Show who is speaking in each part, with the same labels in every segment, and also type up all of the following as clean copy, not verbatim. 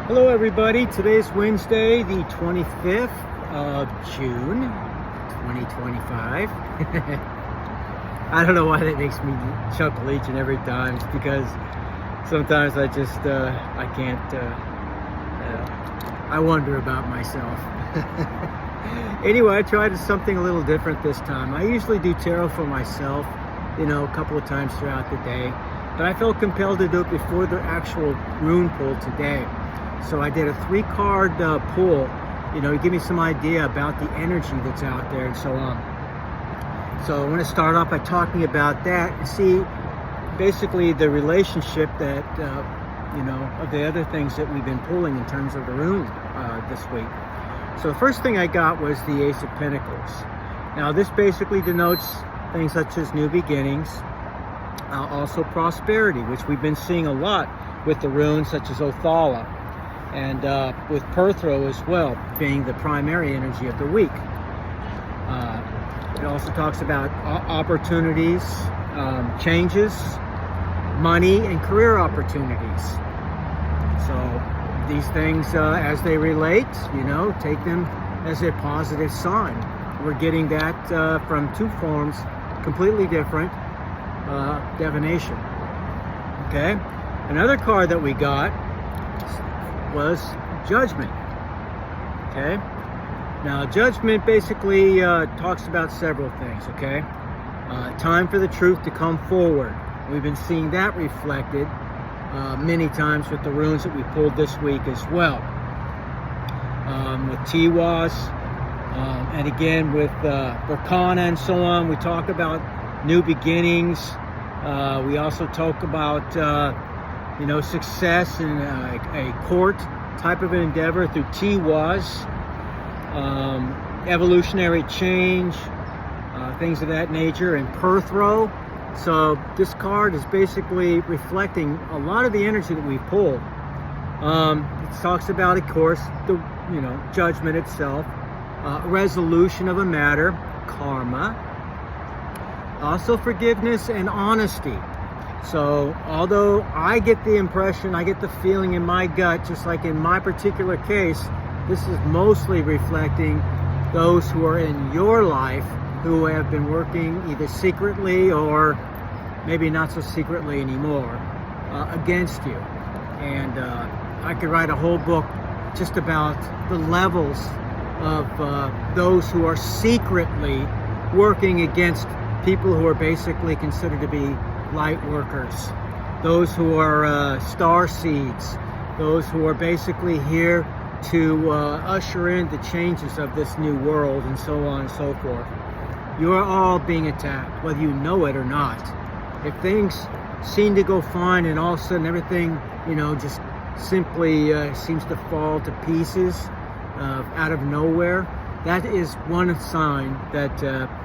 Speaker 1: Hello everybody, today's Wednesday, the 25th of June, 2025. I don't know why that makes me chuckle each and every time. It's because sometimes I just, I can't, I wonder about myself. Anyway, I tried something a little different this time. I usually do tarot for myself, a couple of times throughout the day, but I felt compelled to do it before the actual rune pull today. So I did a 3-card pull, to give me some idea about the energy that's out there and so on. So I want to start off by talking about that and see basically the relationship that, of the other things that we've been pulling in terms of the rune this week. So the first thing I got was the Ace of Pentacles. Now this basically denotes things such as new beginnings, also prosperity, which we've been seeing a lot with the runes such as Othala. And with Berchta as well, being the primary energy of the week. It also talks about opportunities, changes, money, and career opportunities. So these things, as they relate, take them as a positive sign. We're getting that from two forms, completely different divination. Okay? Another card that we got was Judgment. Okay, now Judgment basically talks about several things. Okay, time for the truth to come forward. We've been seeing that reflected many times with the runes that we pulled this week as well, with Tiwas, and again with Berchta and so on. We talk about new beginnings. We also talk about success in a court type of an endeavor through Tiwas, evolutionary change, things of that nature, and Berchta. So this card is basically reflecting a lot of the energy that we pulled. It talks about, of course, the judgment itself, resolution of a matter, karma, also forgiveness and honesty. So although I get the impression, I get the feeling in my gut, just like in my particular case, this is mostly reflecting those who are in your life who have been working either secretly or maybe not so secretly anymore against you. And I could write a whole book just about the levels of those who are secretly working against people who are basically considered to be light workers, those who are star seeds, those who are basically here to usher in the changes of this new world and so on and so forth. You are all being attacked, whether you know it or not. If things seem to go fine and all of a sudden everything, just simply seems to fall to pieces out of nowhere, that is one sign that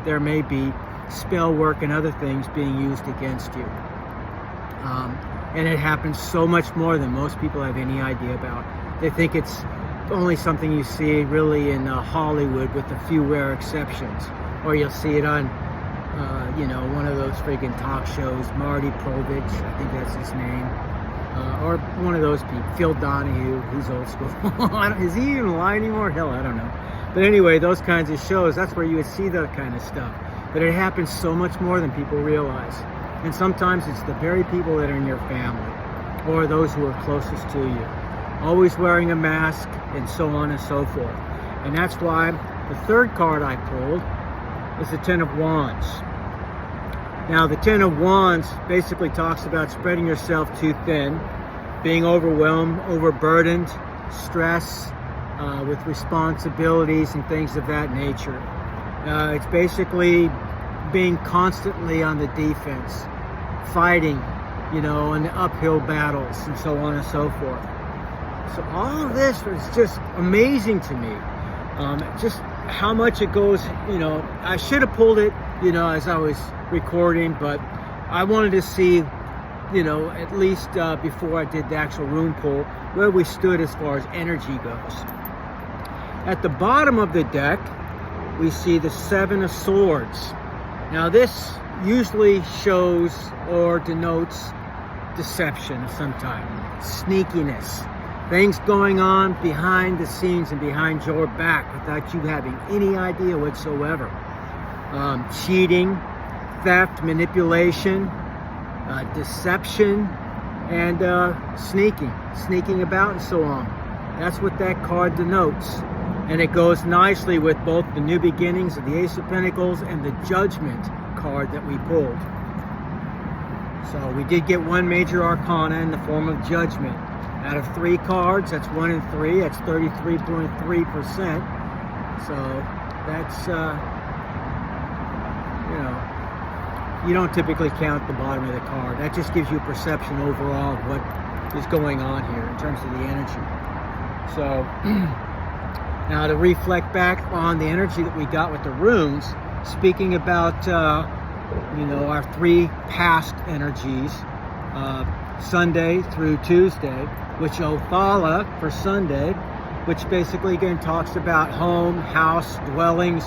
Speaker 1: there may be spell work and other things being used against you. And it happens so much more than most people have any idea about. They think it's only something you see really in Hollywood with a few rare exceptions. Or you'll see it on, one of those friggin' talk shows, Marty Povich, I think that's his name. Or one of those people, Phil Donahue, who's old school. Is he even alive anymore? Hell, I don't know. But anyway, those kinds of shows, that's where you would see that kind of stuff. But it happens so much more than people realize. And sometimes it's the very people that are in your family or those who are closest to you, always wearing a mask and so on and so forth. And that's why the third card I pulled is the Ten of Wands. Now the Ten of Wands basically talks about spreading yourself too thin, being overwhelmed, overburdened, stress with responsibilities and things of that nature. It's basically being constantly on the defense, fighting, in the uphill battles and so on and so forth. So all of this was just amazing to me. Just how much it goes, I should have pulled it, as I was recording, but I wanted to see, at least before I did the actual rune pull, where we stood as far as energy goes. At the bottom of the deck, we see the Seven of Swords. Now this usually shows or denotes deception of some type, sneakiness, things going on behind the scenes and behind your back without you having any idea whatsoever. Cheating, theft, manipulation, deception, and sneaking about and so on. That's what that card denotes. And it goes nicely with both the New Beginnings of the Ace of Pentacles and the Judgment card that we pulled. So we did get one major arcana in the form of Judgment. Out of 3 cards, that's 1 in 3, that's 33.3%. So that's, you don't typically count the bottom of the card. That just gives you a perception overall of what is going on here in terms of the energy. So now to reflect back on the energy that we got with the runes, speaking about, our 3 past energies, Sunday through Tuesday, which Othala for Sunday, which basically again talks about home, house, dwellings,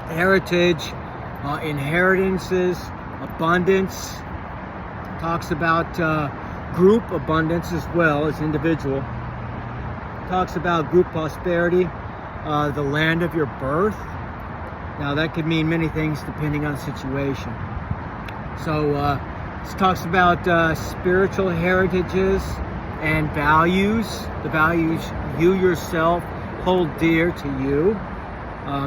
Speaker 1: heritage, inheritances, abundance, talks about group abundance as well as individual, talks about group prosperity, the land of your birth. Now that could mean many things depending on the situation. So this talks about spiritual heritages and values, the values you yourself hold dear to you.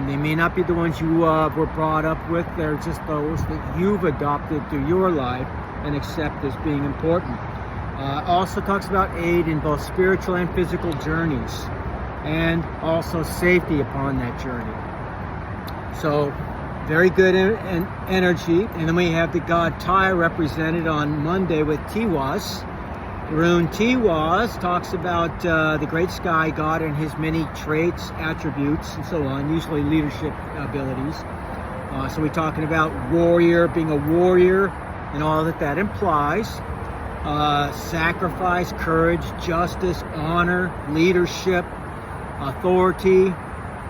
Speaker 1: They may not be the ones you were brought up with. They're just those that you've adopted through your life and accept as being important. Also talks about aid in both spiritual and physical journeys, and also safety upon that journey. So very good energy. And then we have the God Tyr represented on Monday with Tiwas. Rune Tiwas talks about the great sky god and his many traits, attributes, and so on, usually leadership abilities. So we're talking about warrior, being a warrior, and all that implies. Sacrifice, courage, justice, honor, leadership, authority,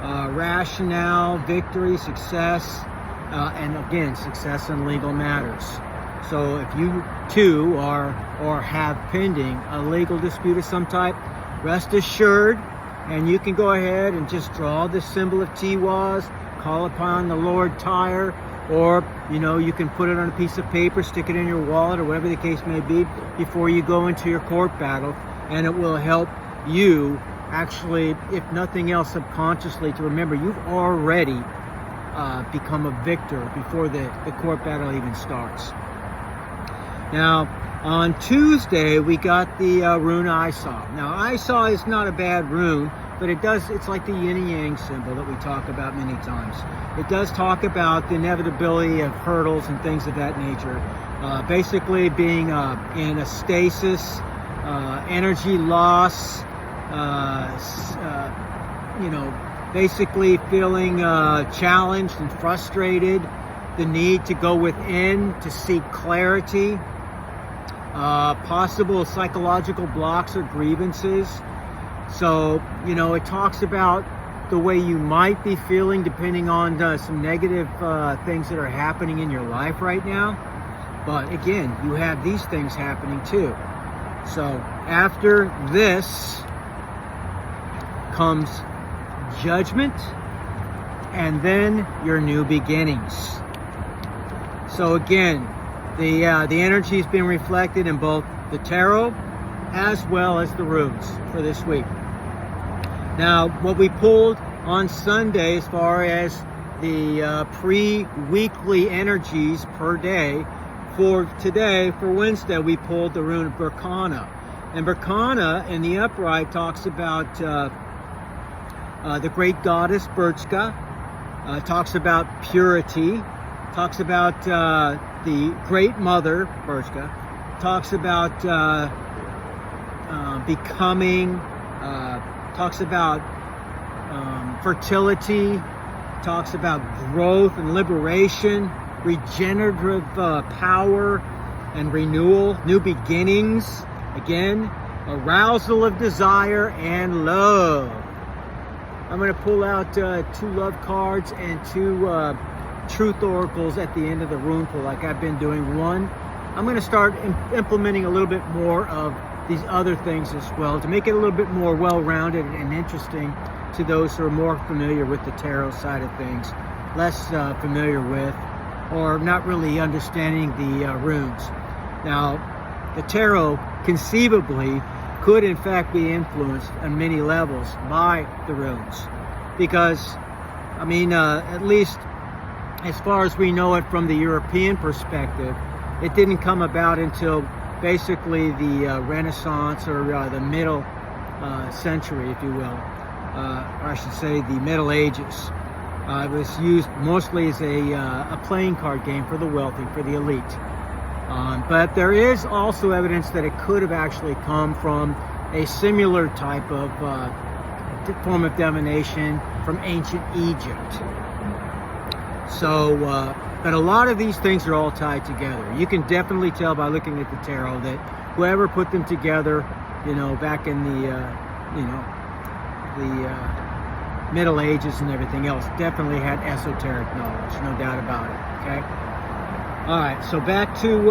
Speaker 1: rationale, victory, success, and again, success in legal matters. So if you too are or have pending a legal dispute of some type, rest assured, and you can go ahead and just draw the symbol of Tiwas, call upon the Lord Tyr, or you can put it on a piece of paper, stick it in your wallet, or whatever the case may be, before you go into your court battle, and it will help you actually, if nothing else, subconsciously to remember you've already become a victor before the court battle even starts. Now, on Tuesday, we got the rune Isa. Now, Isa is not a bad rune, but it's like the yin and yang symbol that we talk about many times. It does talk about the inevitability of hurdles and things of that nature. Basically being in a stasis, energy loss, basically feeling challenged and frustrated, the need to go within to seek clarity, possible psychological blocks or grievances. So, it talks about the way you might be feeling depending on some negative things that are happening in your life right now. But again, you have these things happening too. So after this comes judgment, and then your new beginnings. So again, the energy has been reflected in both the tarot as well as the runes for this week. Now, what we pulled on Sunday as far as the pre-weekly energies per day, for today, for Wednesday, we pulled the rune of Berchta. And Berchta in the upright talks about the great goddess Berchta, talks about purity, talks about the great mother Berchta, talks about becoming, talks about fertility, talks about growth and liberation, regenerative power and renewal, new beginnings, again, arousal of desire and love. I'm going to pull out 2 love cards and 2 truth oracles at the end of the rune pull, like I've been doing. One, I'm going to start implementing a little bit more of these other things as well, to make it a little bit more well-rounded and interesting to those who are more familiar with the tarot side of things, less familiar with, or not really understanding the runes. Now, the tarot conceivably could in fact be influenced on many levels by the runes, because I mean, at least as far as we know it from the European perspective, it didn't come about until basically the Renaissance, or the middle century, if you will, or I should say the Middle Ages. It was used mostly as a playing card game for the wealthy, for the elite. But there is also evidence that it could have actually come from a similar type of form of divination from ancient Egypt. So, but a lot of these things are all tied together. You can definitely tell by looking at the tarot that whoever put them together, you know, back in the, Middle Ages and everything else, definitely had esoteric knowledge, no doubt about it, okay? All right, so back to,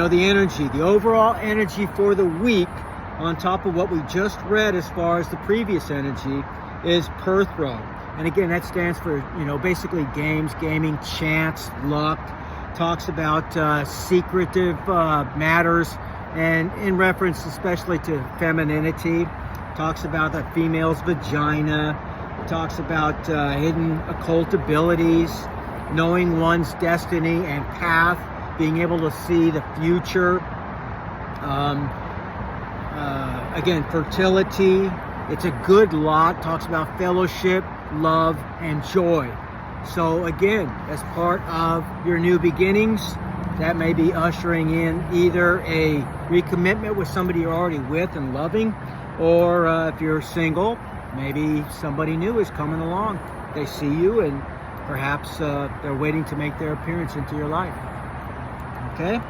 Speaker 1: the energy, the overall energy for the week, on top of what we just read as far as the previous energy, is Perthro. And again, that stands for, basically games, gaming, chance, luck. Talks about secretive matters, and in reference especially to femininity. Talks about the female's vagina. Talks about hidden occult abilities, knowing one's destiny and path, being able to see the future. Again, fertility. It's a good lot. Talks about fellowship, love, and joy. So again, as part of your new beginnings, that may be ushering in either a recommitment with somebody you're already with and loving, or if you're single, maybe somebody new is coming along. They see you, and perhaps they're waiting to make their appearance into your life. Okay?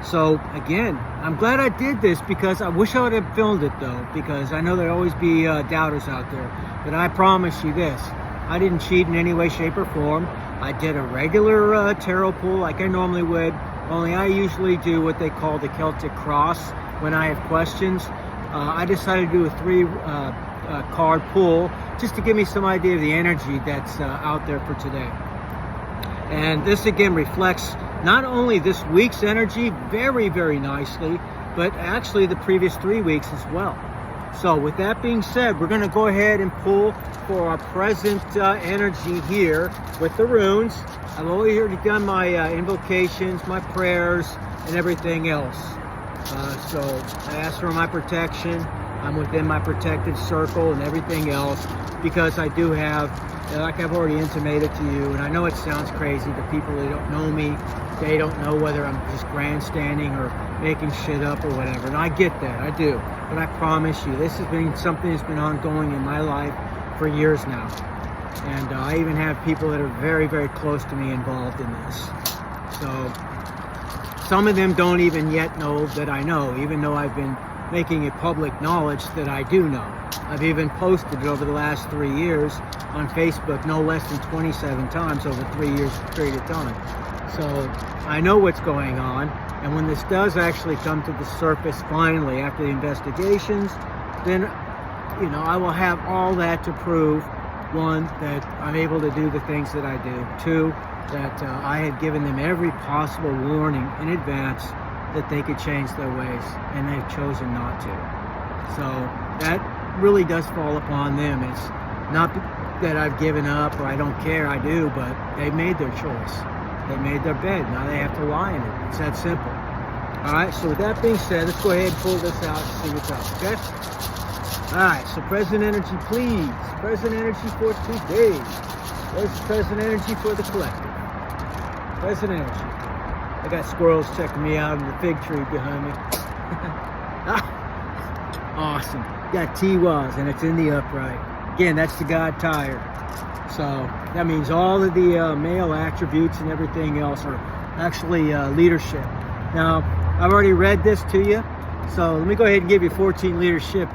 Speaker 1: So again, I'm glad I did this, because I wish I would have filmed it though, because I know there'll always be doubters out there. But I promise you this, I didn't cheat in any way, shape, or form. I did a regular tarot pull like I normally would, only I usually do what they call the Celtic cross when I have questions. I decided to do a 3 card pull just to give me some idea of the energy that's out there for today. And this again reflects not only this week's energy very, very nicely, but actually the previous 3 weeks as well. So with that being said, we're going to go ahead and pull for our present energy here with the runes. I've already done my invocations, my prayers, and everything else. So I ask for my protection. I'm within my protected circle and everything else, because I do have, like I've already intimated to you, and I know it sounds crazy to people that don't know me. They don't know whether I'm just grandstanding or making shit up or whatever. And I get that, I do. But I promise you, this has been something that's been ongoing in my life for years now. And I even have people that are very, very close to me involved in this. So some of them don't even yet know that I know, even though I've been making it public knowledge that I do know. I've even posted it over the last 3 years on Facebook, no less than 27 times over 3 years period of time. So I know what's going on, and when this does actually come to the surface finally after the investigations, then I will have all that to prove, 1, that I'm able to do the things that I do, 2, that I had given them every possible warning in advance that they could change their ways, and they've chosen not to. So that really does fall upon them. It's not that I've given up or I don't care, I do, but they made their choice. They made their bed, now they have to lie in it. It's that simple. Alright, so with that being said, let's go ahead and pull this out and see what's up, okay? Alright, so present energy, please. Present energy for today. Where's present energy for the collective? Present energy. I got squirrels checking me out in the fig tree behind me. Awesome. Got T-Waz, and it's in the upright. Again, that's the God Tyr. So that means all of the male attributes and everything else are actually leadership. Now, I've already read this to you, so let me go ahead and give you 14 leadership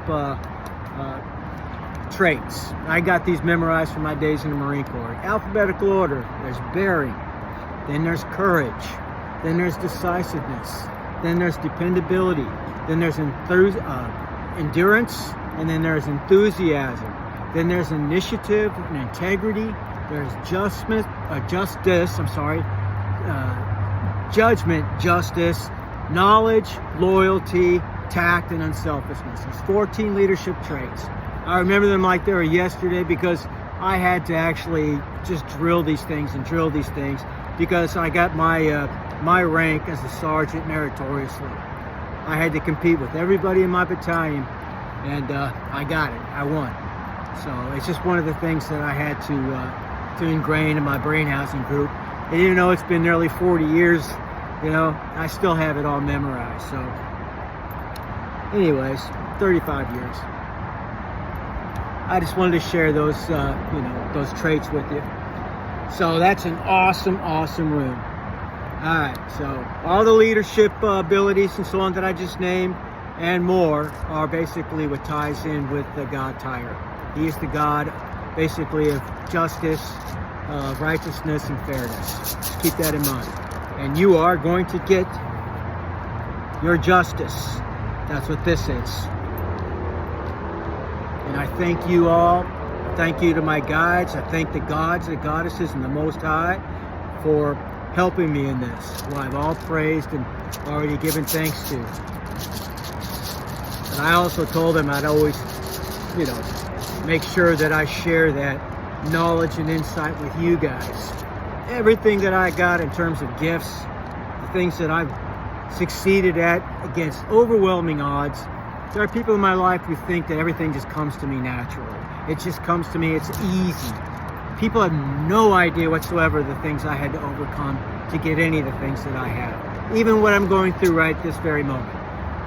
Speaker 1: traits. I got these memorized from my days in the Marine Corps. Alphabetical order, there's bearing, then there's courage, then there's decisiveness, then there's dependability, Then there's endurance, and then there's enthusiasm. Then there's initiative and integrity. There's justice, judgment, justice, knowledge, loyalty, tact, and unselfishness. There's 14 leadership traits. I remember them like they were yesterday because I had to actually just drill these things because I got my rank as a sergeant meritoriously. I had to compete with everybody in my battalion, and I got it. I won. So it's just one of the things that I had to ingrain in my brain housing group. And even though it's been nearly 40 years, I still have it all memorized. So anyways, 35 years. I just wanted to share those, those traits with you. So that's an awesome, awesome room. All right, so all the leadership abilities and so on that I just named and more are basically what ties in with the God Tyr. He is the God, basically, of justice, righteousness, and fairness. Just keep that in mind. And you are going to get your justice. That's what this is. And I thank you all. Thank you to my guides. I thank the gods, the goddesses, and the Most High for helping me in this, who I've all praised and already given thanks to. And I also told them I'd always, make sure that I share that knowledge and insight with you guys. Everything that I got in terms of gifts, the things that I've succeeded at against overwhelming odds. There are people in my life who think that everything just comes to me naturally. It just comes to me, it's easy. People have no idea whatsoever the things I had to overcome to get any of the things that I have. Even what I'm going through right this very moment.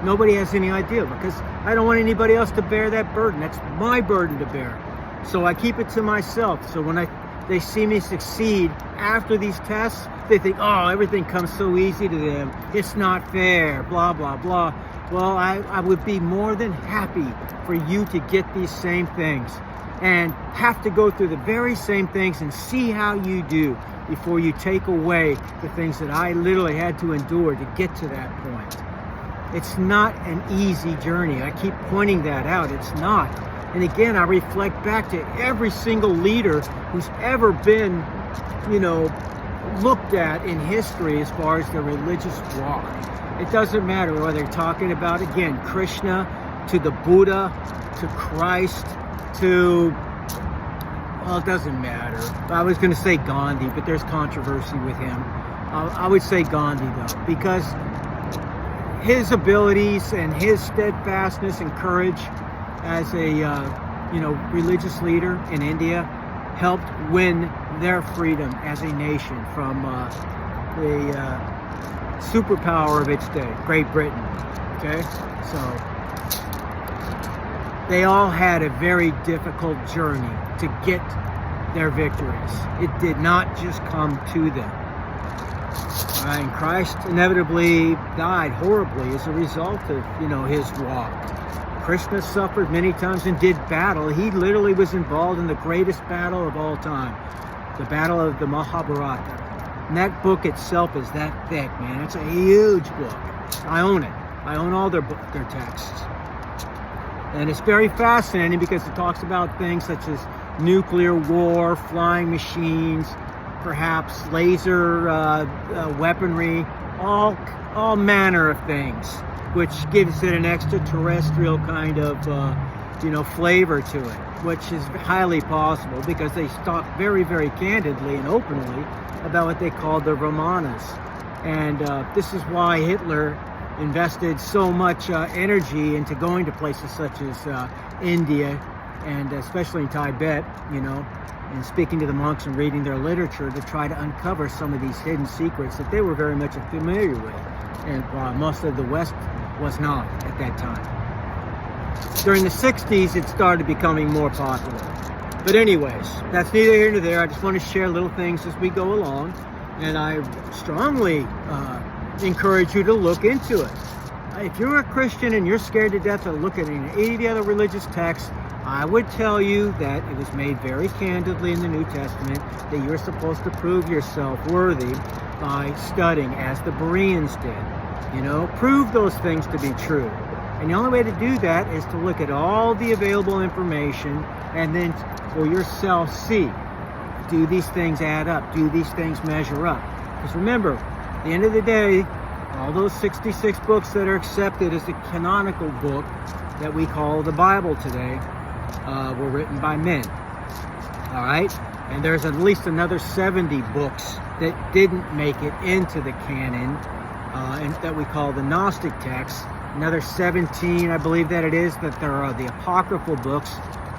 Speaker 1: Nobody has any idea because I don't want anybody else to bear that burden. That's my burden to bear. So I keep it to myself. So when they see me succeed after these tests, they think, oh, everything comes so easy to them. It's not fair, blah, blah, blah. Well, I would be more than happy for you to get these same things and have to go through the very same things and see how you do before you take away the things that I literally had to endure to get to that point. It's not an easy journey. I keep pointing that out. It's not. And again, I reflect back to every single leader who's ever been, looked at in history as far as their religious walk. It doesn't matter whether they're talking about, again, Krishna, to the Buddha, to Christ, to, well, it doesn't matter. I was going to say Gandhi, but there's controversy with him. I would say Gandhi, though, because his abilities and his steadfastness and courage as a, religious leader in India helped win their freedom as a nation from the superpower of its day, Great Britain. Okay, so they all had a very difficult journey to get their victories. It did not just come to them. And Christ inevitably died horribly as a result of, his walk. Krishna suffered many times and did battle. He literally was involved in the greatest battle of all time, the Battle of the Mahabharata. And that book itself is that thick, man. It's a huge book. I own it. I own all their texts. And it's very fascinating because it talks about things such as nuclear war, flying machines, perhaps laser weaponry, all manner of things, which gives it an extraterrestrial kind of, flavor to it, which is highly possible because they talk very, very candidly and openly about what they called the Brahmanas. And this is why Hitler invested so much energy into going to places such as India and especially in Tibet, and speaking to the monks and reading their literature to try to uncover some of these hidden secrets that they were very much familiar with, and most of the West was not at that time. During the 60s, it started becoming more popular. But anyways, that's neither here nor there. I just want to share little things as we go along, and I strongly encourage you to look into it. If you're a Christian and you're scared to death of looking at any of the other religious texts, I would tell you that it was made very candidly in the New Testament that you're supposed to prove yourself worthy by studying, as the Bereans did. Prove those things to be true. And the only way to do that is to look at all the available information and then for yourself see, do these things add up? Do these things measure up? Because remember, at the end of the day, all those 66 books that are accepted as the canonical book that we call the Bible today were written by men. All right? And there's at least another 70 books that didn't make it into the canon and that we call the Gnostic texts. Another 17, I believe that it is, that there are the apocryphal books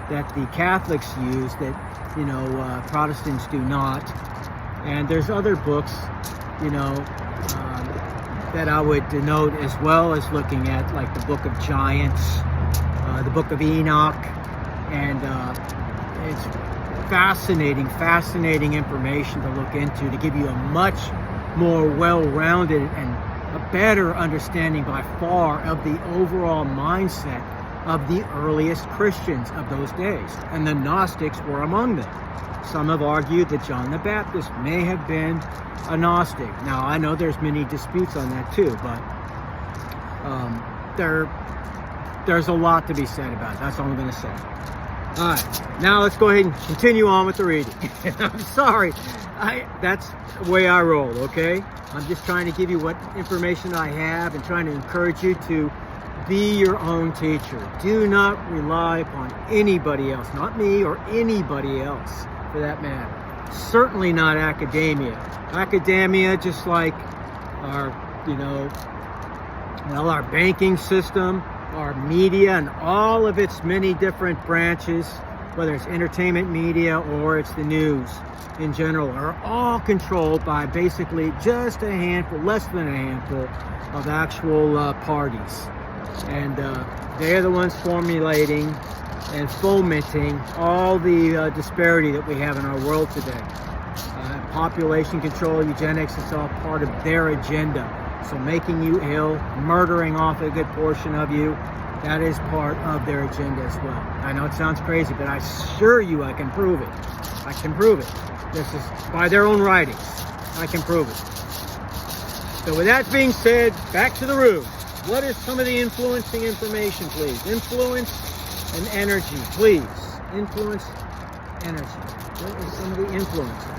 Speaker 1: that the Catholics use that, you know, Protestants do not. And there's other books, you know, that I would denote as well as looking at, like the Book of Giants, the Book of Enoch, and it's fascinating information to look into to give you a much more well-rounded and a better understanding by far of the overall mindset of the earliest Christians of those days. And the Gnostics were among them. Some have argued that John the Baptist may have been a Gnostic. Now, I know there's many disputes on that too, but there's a lot to be said about it. That's all I'm going to say. All right, now let's go ahead and continue on with the reading. I'm sorry, that's the way I roll, okay? I'm just trying to give you what information I have and trying to encourage you to be your own teacher. Do not rely upon anybody else, not me or anybody else for that matter. Certainly not academia. Academia, just like our, you know, well, our banking system, our media, and all of its many different branches, whether it's entertainment media or it's the news in general, are all controlled by basically just a handful, less than a handful of actual parties. And they're the ones formulating and fomenting all the disparity that we have in our world today. Population control, eugenics, it's all part of their agenda. So making you ill, murdering off a good portion of you, that is part of their agenda as well. I know it sounds crazy, but I assure you I can prove it. I can prove it. This is by their own writings. I can prove it. So with that being said, back to the room. What is some of the influencing information, please? Influence and energy, please. Influence, energy. What is some of the influences?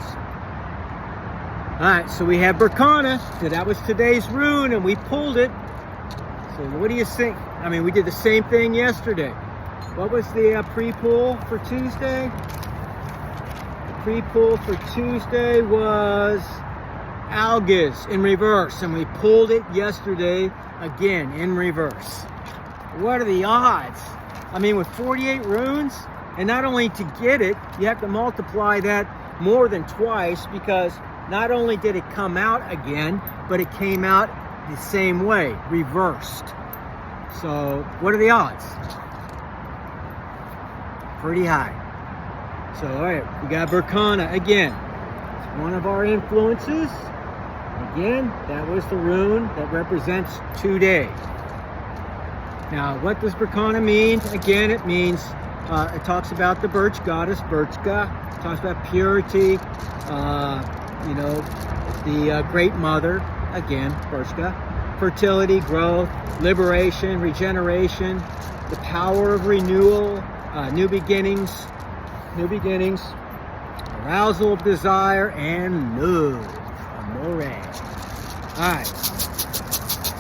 Speaker 1: All right, so we have Berchta. So that was today's rune, and we pulled it. So what do you think? I mean, we did the same thing yesterday. What was the pre-pull for Tuesday? The pre-pull for Tuesday was Algis in reverse, and we pulled it yesterday again in reverse. What are the odds? I mean, with 48 runes, and not only to get it, you have to multiply that more than twice, because not only did it come out again, but it came out the same way, reversed. So what are the odds? Pretty high. So all right, we got Berchta again. It's one of our influences. Again, that was the rune that represents today. Now, what does Berchta mean? Again, it means, it talks about the birch goddess, Berchta. It talks about purity, you know, the great mother, again, Berchta. Fertility, growth, liberation, regeneration, the power of renewal, new beginnings, arousal of desire, and love. Amore. Alright,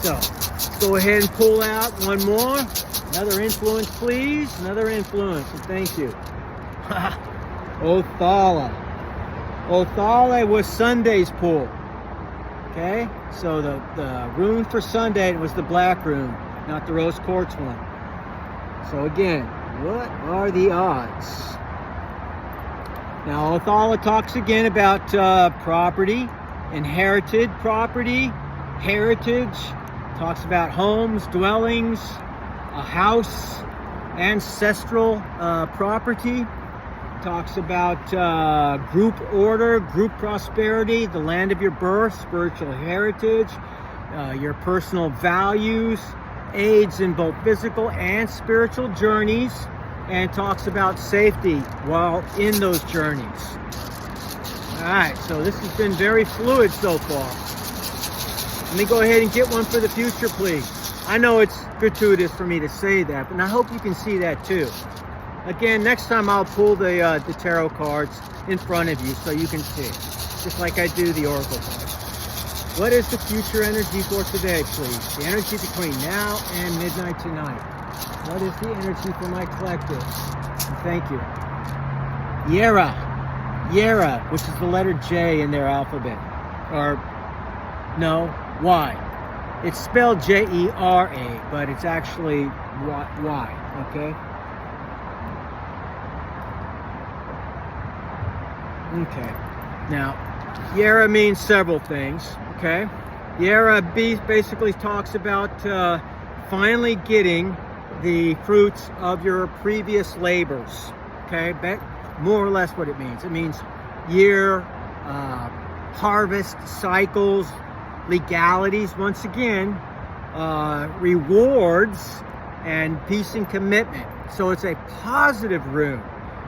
Speaker 1: so let's go ahead and pull out one more. Another influence, please. Another influence, and thank you. Othala. Othala was Sunday's pull. Okay, so the rune for Sunday was the black rune, not the rose quartz one. So again, what are the odds? Now, Othala talks again about property, inherited property, heritage, talks about homes, dwellings, a house, ancestral property, talks about group order, group prosperity, the land of your birth, spiritual heritage, your personal values, aids in both physical and spiritual journeys, and talks about safety while in those journeys. All right, so this has been very fluid so far. Let me go ahead and get one for the future, please. I know it's gratuitous for me to say that, but I hope you can see that too. Again, next time I'll pull the tarot cards in front of you so you can see, just like I do the oracle cards. What is the future energy for today, please? The energy between now and midnight tonight. What is the energy for my collective? And thank you. Yera, which is the letter J in their alphabet. Or, no, Y. It's spelled J-E-R-A, but it's actually Y, okay? Okay. Now, Yera means several things, okay? Yera basically talks about finally getting the fruits of your previous labors, okay? More or less what it means. It means year, harvest, cycles, legalities, once again, rewards, and peace and commitment. So it's a positive rune.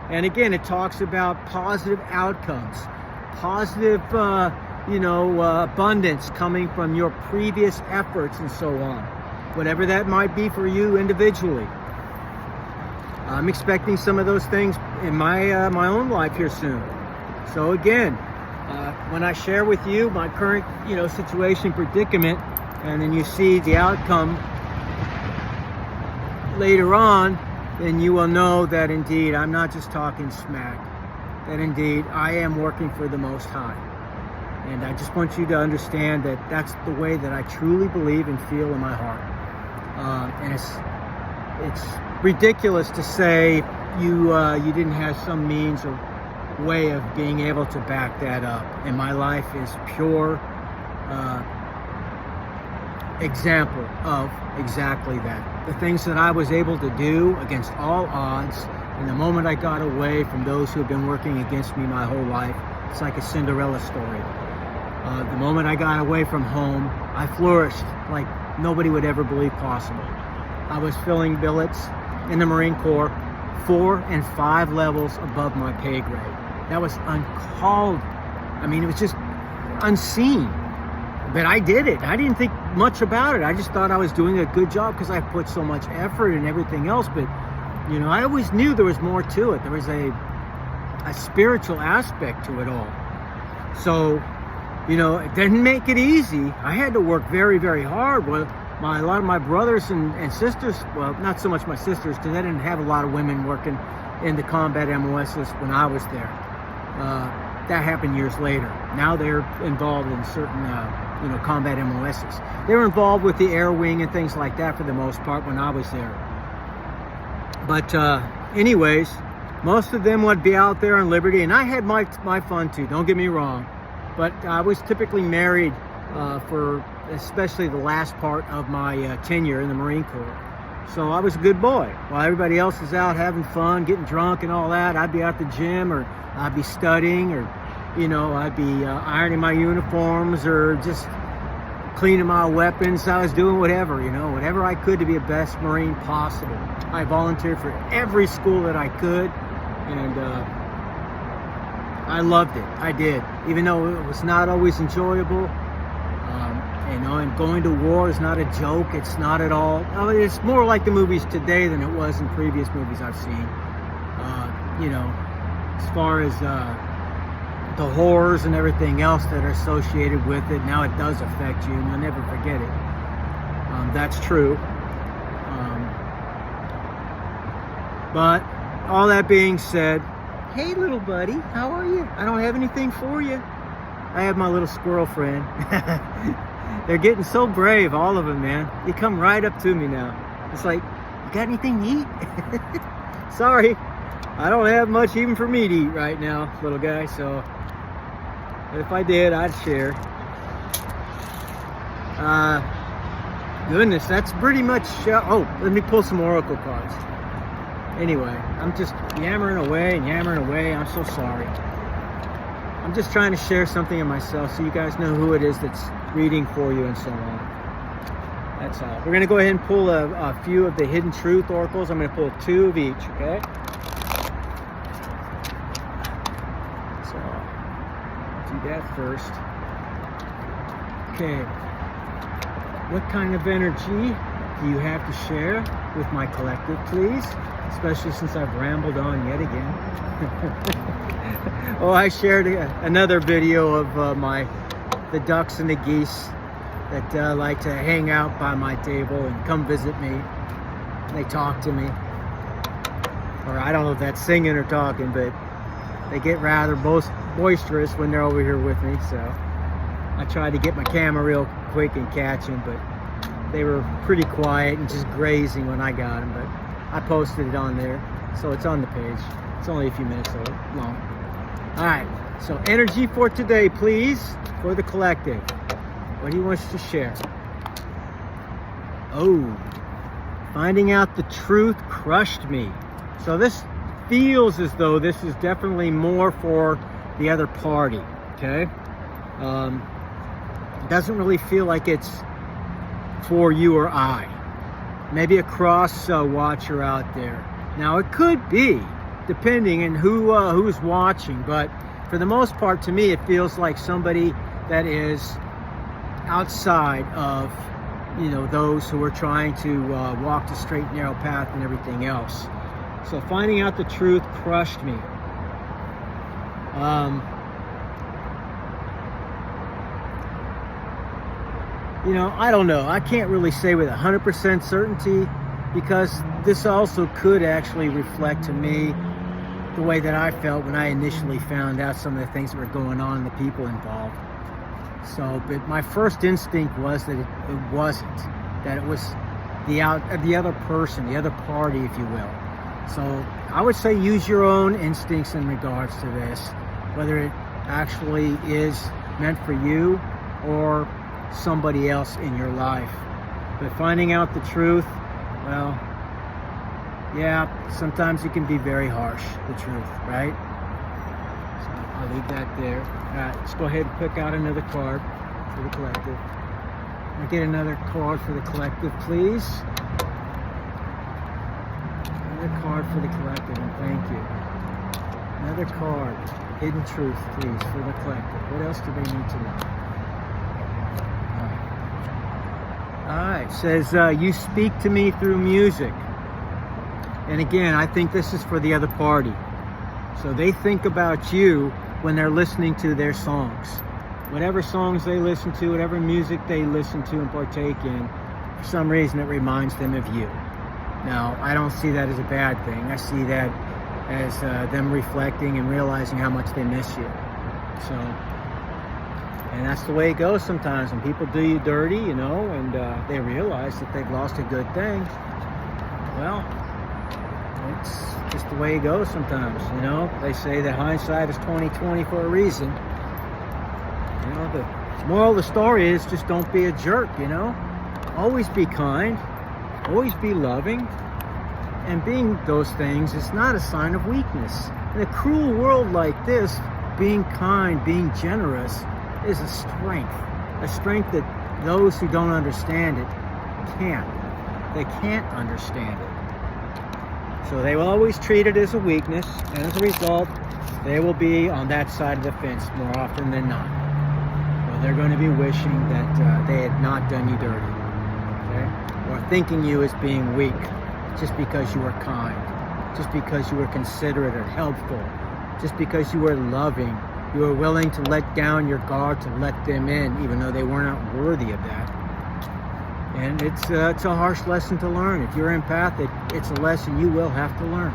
Speaker 1: And again, it talks about positive outcomes, positive, abundance coming from your previous efforts and so on. Whatever that might be for you individually. I'm expecting some of those things in my own life here soon. So again, when I share with you my current, situation, predicament, and then you see the outcome later on, then you will know that indeed I'm not just talking smack, that indeed I am working for the Most High. And I just want you to understand that that's the way that I truly believe and feel in my heart. And it's ridiculous to say you didn't have some means or way of being able to back that up. And my life is pure example of exactly that. The things that I was able to do against all odds, and the moment I got away from those who have been working against me my whole life, it's like a Cinderella story. The moment I got away from home, I flourished like nobody would ever believe possible. I was filling billets in the Marine Corps 4 and 5 levels above my pay grade. That was uncalled. I mean, it was just unseen. But I did it. I didn't think much about it. I just thought I was doing a good job because I put so much effort and everything else. But, I always knew there was more to it. There was a spiritual aspect to it all. So, it didn't make it easy. I had to work very, very hard. Well, a lot of my brothers and sisters, well, not so much my sisters, because I didn't have a lot of women working in the combat MOSs when I was there. That happened years later. Now they're involved in certain, combat MOSs. They were involved with the air wing and things like that for the most part when I was there. But anyways, most of them would be out there on liberty, and I had my fun too, don't get me wrong. But I was typically married for especially the last part of my tenure in the Marine Corps. So I was a good boy. While everybody else is out having fun, getting drunk and all that, I'd be at the gym, or I'd be studying, or, I'd be ironing my uniforms, or just cleaning my weapons. I was doing whatever, whatever I could to be the best Marine possible. I volunteered for every school that I could, and I loved it. I did. Even though it was not always enjoyable, and going to war is not a joke. It's not at all. It's more like the movies today than it was in previous movies I've seen. As far as the horrors and everything else that are associated with it, now it does affect you, and you'll never forget it. That's true. But all that being said, hey little buddy, how are you? I don't have anything for you. I have my little squirrel friend. They're getting so brave, all of them, man. They come right up to me now. It's like, you got anything to eat? Sorry, I don't have much even for me to eat right now, little guy, so if I did, I'd share. Goodness, that's pretty much, let me pull some oracle cards. Anyway, I'm just yammering away. I'm so sorry. I'm just trying to share something of myself so you guys know who it is that's reading for you and so on. That's all. We're going to go ahead and pull a few of the Hidden Truth oracles. I'm going to pull 2 of each, okay? So, do that first. Okay. What kind of energy do you have to share with my collective, please? Especially since I've rambled on yet again. Oh, I shared another video of the ducks and the geese that like to hang out by my table and come visit me. They talk to me. Or I don't know if that's singing or talking, but they get rather boisterous when they're over here with me. So I tried to get my camera real quick and catch them, but they were pretty quiet and just grazing when I got them. But I posted it on there, so it's on the page. It's only a few minutes long. All right, so energy for today, please, for the collective. What do you want us to share? Oh, finding out the truth crushed me. So this feels as though this is definitely more for the other party, okay? It doesn't really feel like it's for you or I. Maybe a cross watcher out there. Now it could be, depending on who's watching, but for the most part, to me, it feels like somebody that is outside of, you know, those who are trying to walk the straight narrow path and everything else. So finding out the truth crushed me. You know, I don't know. I can't really say with 100% certainty, because this also could actually reflect to me the way that I felt when I initially found out some of the things that were going on and the people involved. So, but my first instinct was that it wasn't. That it was the other person, the other party, if you will. So I would say use your own instincts in regards to this, whether it actually is meant for you or somebody else in your life. But finding out the truth, well, yeah, sometimes it can be very harsh, the truth, right? So I'll leave that there. All right, let's go ahead and pick out another card for the collective. I'll get another card for the collective, please. Another card for the collective, and thank you. Another card, hidden truth, please, for the collective. What else do they need to know? All right, says, you speak to me through music. And again, I think this is for the other party. So they think about you when they're listening to their songs. Whatever songs they listen to, whatever music they listen to and partake in, for some reason it reminds them of you. Now, I don't see that as a bad thing. I see that as them reflecting and realizing how much they miss you. So, and that's the way it goes sometimes when people do you dirty, you know, and they realize that they've lost a good thing. Well, it's just the way it goes sometimes, you know. They say that hindsight is 20/20 for a reason. You know, the moral of the story is just don't be a jerk, you know. Always be kind, always be loving, and being those things is not a sign of weakness. In a cruel world like this, being kind, being generous is a strength that those who don't understand it can't. They can't understand it. So they will always treat it as a weakness, and as a result, they will be on that side of the fence more often than not. Well, they're going to be wishing that they had not done you dirty, okay? Or thinking you as being weak just because you were kind, just because you were considerate or helpful, just because you were loving. You were willing to let down your guard to let them in, even though they were not worthy of that. And it's a harsh lesson to learn. If you're empathic, it's a lesson you will have to learn.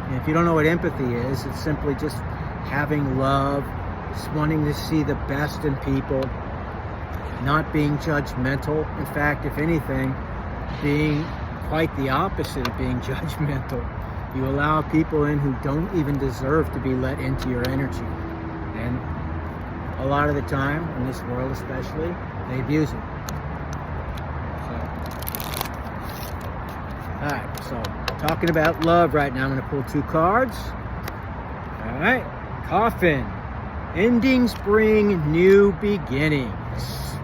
Speaker 1: And if you don't know what empathy is, it's simply just having love, just wanting to see the best in people, not being judgmental. In fact, if anything, being quite the opposite of being judgmental. You allow people in who don't even deserve to be let into your energy. And a lot of the time, in this world especially, they abuse it. Alright, so talking about love right now, I'm going to pull 2 cards. Alright, Coffin. Endings bring new beginnings.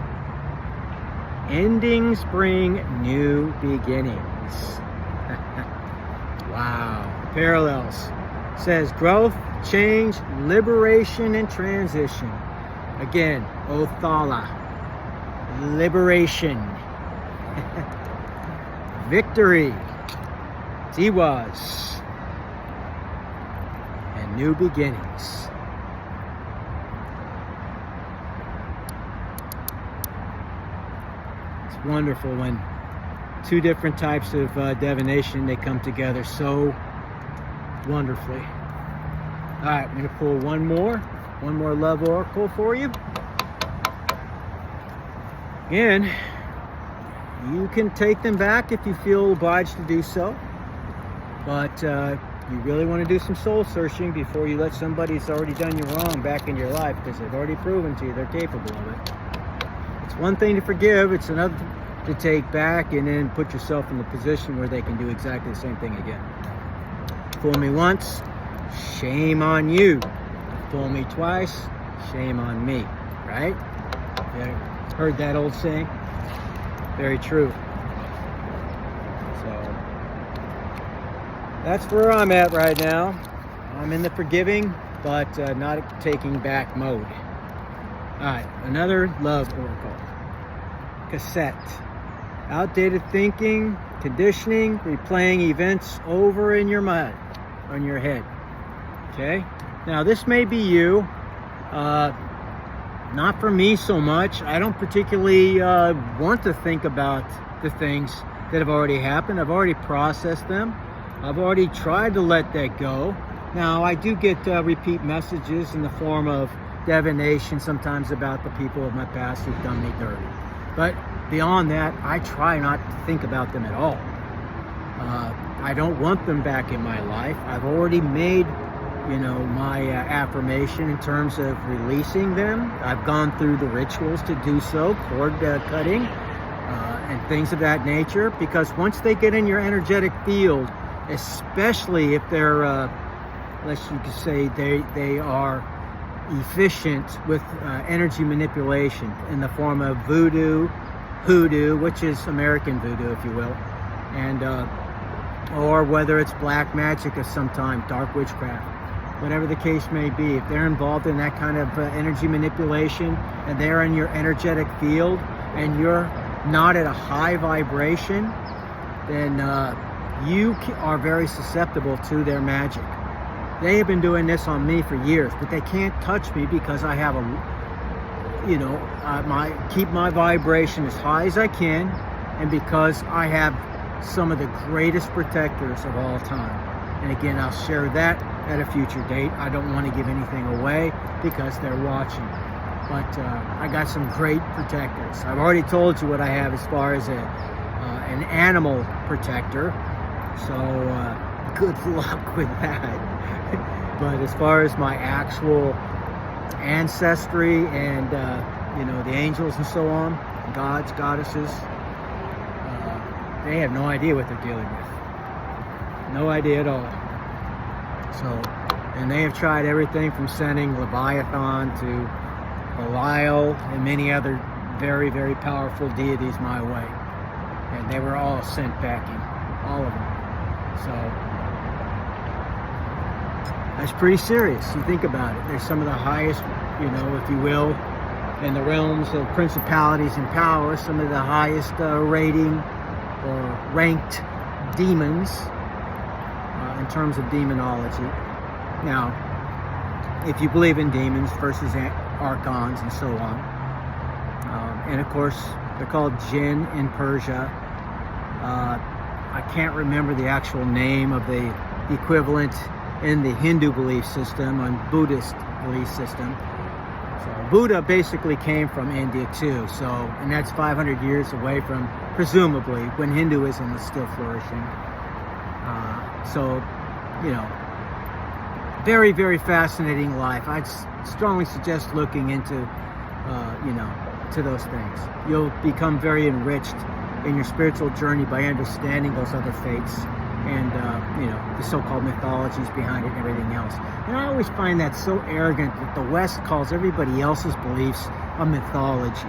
Speaker 1: Endings bring new beginnings. Wow. Parallels. Says growth, change, liberation, and transition. Again, Othala. Liberation. victory, Tiwas, and new beginnings. It's wonderful when two different types of divination, they come together so wonderfully. All right, I'm going to pull one more love oracle for you. Again, you can take them back if you feel obliged to do so, but you really want to do some soul searching before you let somebody who's already done you wrong back in your life, because they've already proven to you they're capable of it. It's one thing to forgive, it's another to take back and then put yourself in the position where they can do exactly the same thing again. Fool me once, shame on you. Fool me twice, shame on me, right? Yeah, heard that old saying? Very true. So that's where I'm at right now. I'm in the forgiving, but not taking back mode. All right, another love oracle. Cassette. Outdated thinking, conditioning, replaying events over in your mind, on your head. Okay? Now this may be you. Not for me so much. I don't particularly want to think about the things that have already happened. I've already processed them. I've already tried to let that go. Now I do get repeat messages in the form of divination sometimes about the people of my past who've done me dirty. But beyond that, I try not to think about them at all. I don't want them back in my life. I've already made, my affirmation in terms of releasing them. I've gone through the rituals to do so, cord cutting, and things of that nature. Because once they get in your energetic field, especially if they're, you could say they are efficient with energy manipulation in the form of voodoo, hoodoo, which is American voodoo, if you will, and or whether it's black magic of some time, dark witchcraft, whatever the case may be. If they're involved in that kind of energy manipulation and they're in your energetic field and you're not at a high vibration, then you are very susceptible to their magic. They have been doing this on me for years, but they can't touch me because I have keep my vibration as high as I can, and because I have some of the greatest protectors of all time. And again, I'll share that at a future date. I don't want to give anything away because they're watching. But I got some great protectors. I've already told you what I have as far as an animal protector. So good luck with that. But as far as my actual ancestry and the angels and so on, gods, goddesses, they have no idea what they're dealing with. No idea at all. So, and they have tried everything from sending Leviathan to Belial and many other very, very powerful deities my way. And they were all sent packing. All of them. So that's pretty serious. You think about it. They're some of the highest, if you will, in the realms of principalities and powers, some of the highest rating or ranked demons in terms of demonology. Now, if you believe in demons versus archons and so on, and of course, they're called jinn in Persia. I can't remember the actual name of the equivalent in the Hindu belief system and Buddhist belief system. So Buddha basically came from India too. So, and that's 500 years away from, presumably, when Hinduism was still flourishing. So, very, very fascinating life. I'd strongly suggest looking into, to those things. You'll become very enriched in your spiritual journey by understanding those other faiths and the so-called mythologies behind it and everything else. And I always find that so arrogant that the West calls everybody else's beliefs a mythology,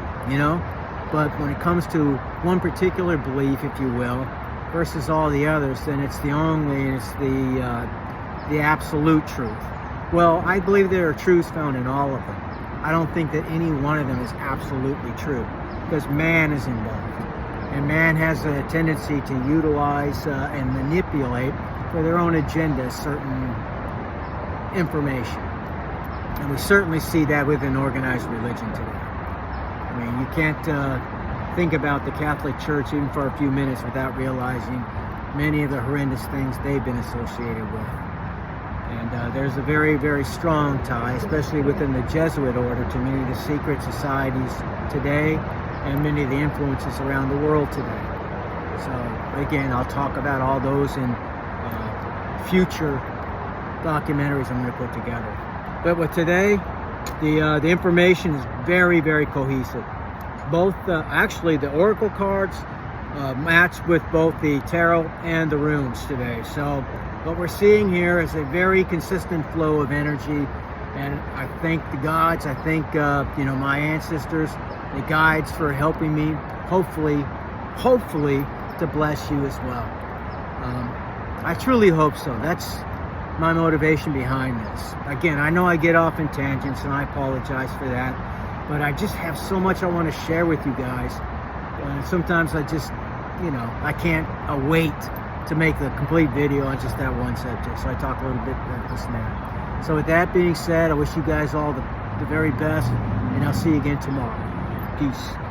Speaker 1: but when it comes to one particular belief, if you will, versus all the others, then it's the absolute truth. Well, I believe there are truths found in all of them. I don't think that any one of them is absolutely true, because man is involved. And man has a tendency to utilize and manipulate for their own agenda certain information. And we certainly see that within organized religion today. I mean, you can't think about the Catholic Church even for a few minutes without realizing many of the horrendous things they've been associated with. And there's a very, very strong tie, especially within the Jesuit order, to many of the secret societies today and many of the influences around the world today. So again, I'll talk about all those in future documentaries I'm going to put together. But with today, the information is very, very cohesive. Both, actually, the oracle cards match with both the tarot and the runes today. So what we're seeing here is a very consistent flow of energy, and I thank the gods, I thank my ancestors, the guides, for helping me, hopefully to bless you as well. I truly hope so. That's my motivation behind this. Again, I know I get off in tangents, and I apologize for that, but I just have so much I want to share with you guys. Sometimes I just, I can't wait to make the complete video on just that one subject. So I talk a little bit about this now. So with that being said, I wish you guys all the very best, and I'll see you again tomorrow. Peace.